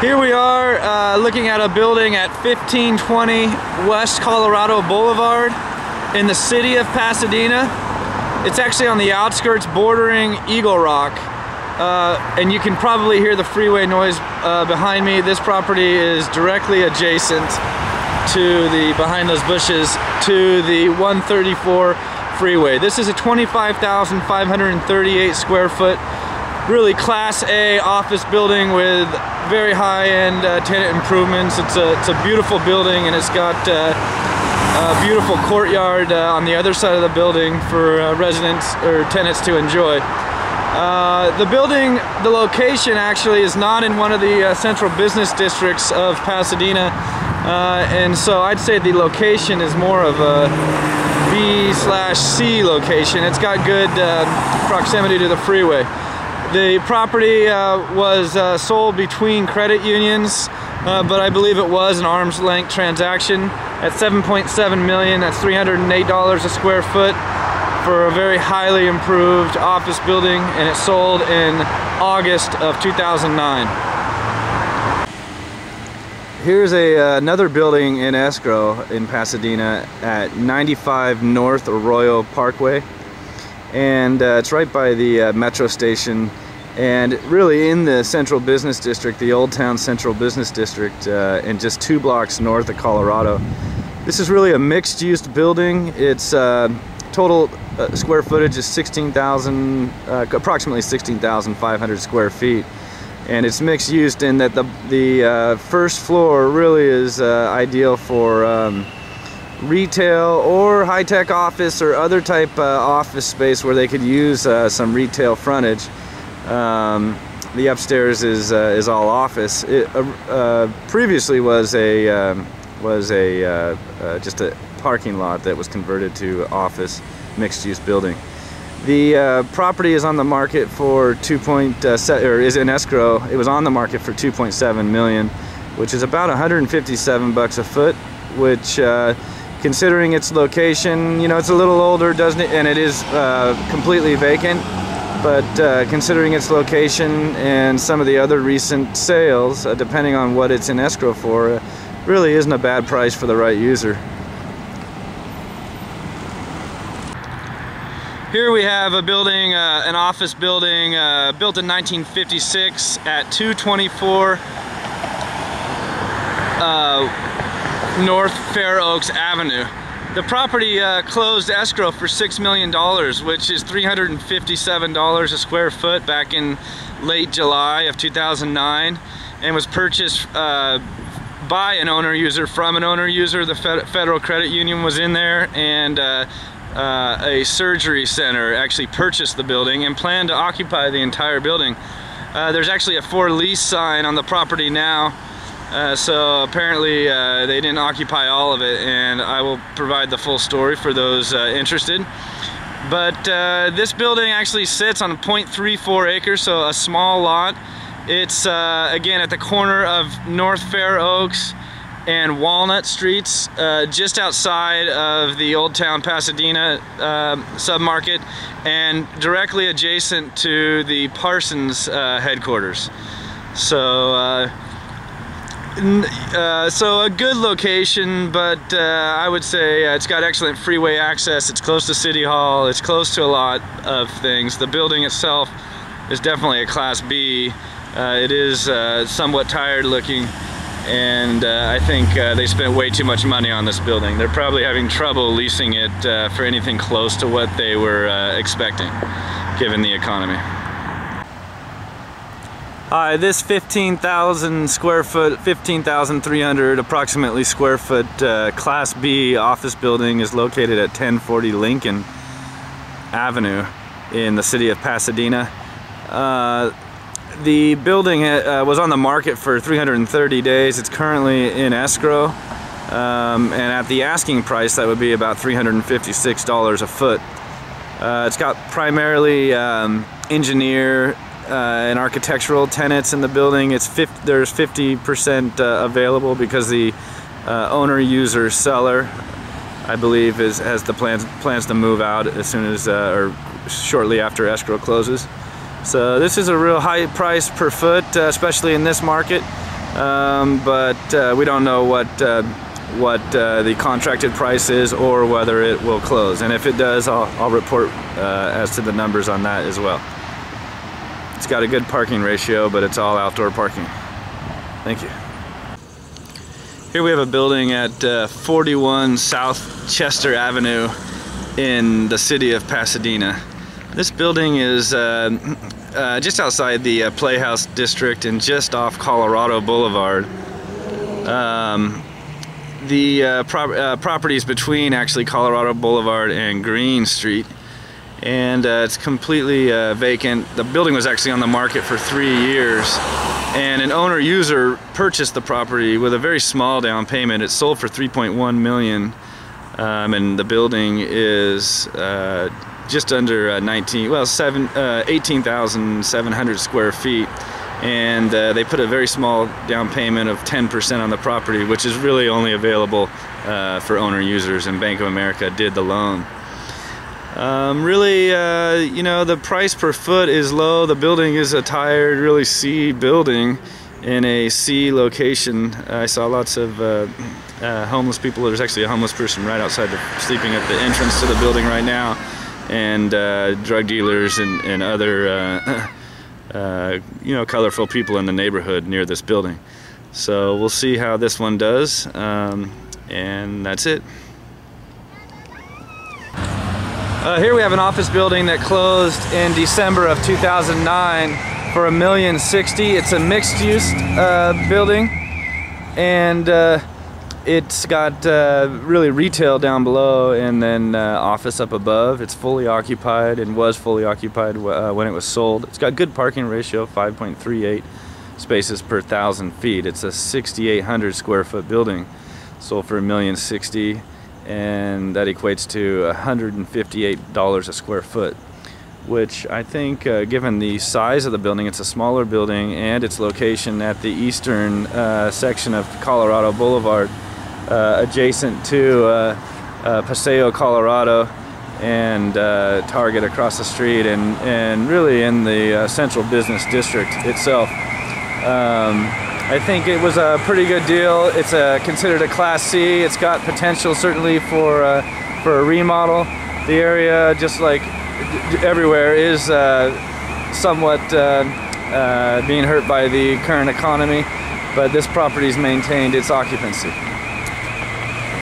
Here we are looking at a building at 1520 West Colorado Boulevard in the city of Pasadena. It's actually on the outskirts bordering Eagle Rock. And you can probably hear the freeway noise behind me. This property is directly adjacent to behind those bushes, to the 134 freeway. This is a 25,538 square foot, really Class A office building with very high-end tenant improvements. It's a beautiful building, and it's got a beautiful courtyard on the other side of the building for residents or tenants to enjoy. The building, the location actually is not in one of the central business districts of Pasadena, and so I'd say the location is more of a B/C location. It's got good proximity to the freeway. The property was sold between credit unions, but I believe it was an arm's length transaction at $7.7 million. That's $308 a square foot for a very highly improved office building, and it sold in August of 2009. Here's another building in Escrow in Pasadena at 95 North Arroyo Parkway, and it's right by the metro station, and really in the central business district, the Old Town Central Business District, and just 2 blocks north of Colorado. This is really a mixed-use building. It's total square footage is approximately 16,500 square feet, and it's mixed use in that the first floor really is ideal for retail or high-tech office or other type office space where they could use some retail frontage. The upstairs is all office. It previously was just a parking lot that was converted to office mixed-use building. The property is on the market for is in escrow. It was on the market for $2.7 million, which is about $157 a foot, which considering its location, you know, it's a little older, doesn't it? And it is completely vacant, but considering its location and some of the other recent sales, depending on what it's in escrow for, really isn't a bad price for the right user. Here we have a building, an office building built in 1956 at 224 North Fair Oaks Avenue. The property closed escrow for $6 million, which is $357 a square foot back in late July of 2009, and was purchased by an owner user from an owner user. The Federal Credit Union was in there, and a surgery center actually purchased the building and planned to occupy the entire building. There's actually a for lease sign on the property now, so apparently they didn't occupy all of it, and I will provide the full story for those interested. But this building actually sits on 0.34 acres, so a small lot. It's again at the corner of North Fair Oaks and Walnut Streets, just outside of the Old Town Pasadena submarket, and directly adjacent to the Parsons headquarters. So so a good location, but I would say it's got excellent freeway access. It's close to City Hall. It's close to a lot of things. The building itself is definitely a Class B. It is somewhat tired looking, and I think they spent way too much money on this building. They're probably having trouble leasing it for anything close to what they were expecting, given the economy. Hi, this 15,000 square foot, 15,300 approximately square foot Class B office building is located at 1040 Lincoln Avenue in the city of Pasadena. The building was on the market for 330 days. It's currently in escrow, and at the asking price, that would be about $356 a foot. It's got primarily engineer and architectural tenants in the building. There's 50% available because the owner-user seller, I believe, has the plans to move out as soon as or shortly after escrow closes. So this is a real high price per foot, especially in this market. but we don't know what the contracted price is or whether it will close. And if it does, I'll report as to the numbers on that as well. It's got a good parking ratio, but it's all outdoor parking. Thank you. Here we have a building at 41 South Chester Avenue in the city of Pasadena. This building is just outside the Playhouse District and just off Colorado Boulevard. The property is between actually Colorado Boulevard and Green Street, and it's completely vacant. The building was actually on the market for 3 years, and an owner user purchased the property with a very small down payment. It sold for $3.1 million, and the building is just under 18,700 square feet. And they put a very small down payment of 10% on the property, which is really only available for owner users, and Bank of America did the loan. Really, you know, the price per foot is low. The building is a tired, really C building in a C location. I saw lots of homeless people. There's actually a homeless person right outside, sleeping at the entrance to the building right now, and drug dealers and other you know, colorful people in the neighborhood near this building. So we'll see how this one does, and that's it. Here we have an office building that closed in December of 2009 for $1.060 million. It's a mixed-use building, and it's got really retail down below and then office up above. It's fully occupied and was fully occupied when it was sold. It's got good parking ratio, 5.38 spaces per 1,000 feet. It's a 6,800 square foot building, sold for $1.060 million, and that equates to $158 a square foot, which I think, given the size of the building, it's a smaller building, and its location at the eastern section of Colorado Boulevard, adjacent to Paseo, Colorado, and Target across the street, and really in the central business district itself. I think it was a pretty good deal. It's considered a Class C. It's got potential certainly for a remodel. The area, just like everywhere, is somewhat being hurt by the current economy, but this property's maintained its occupancy.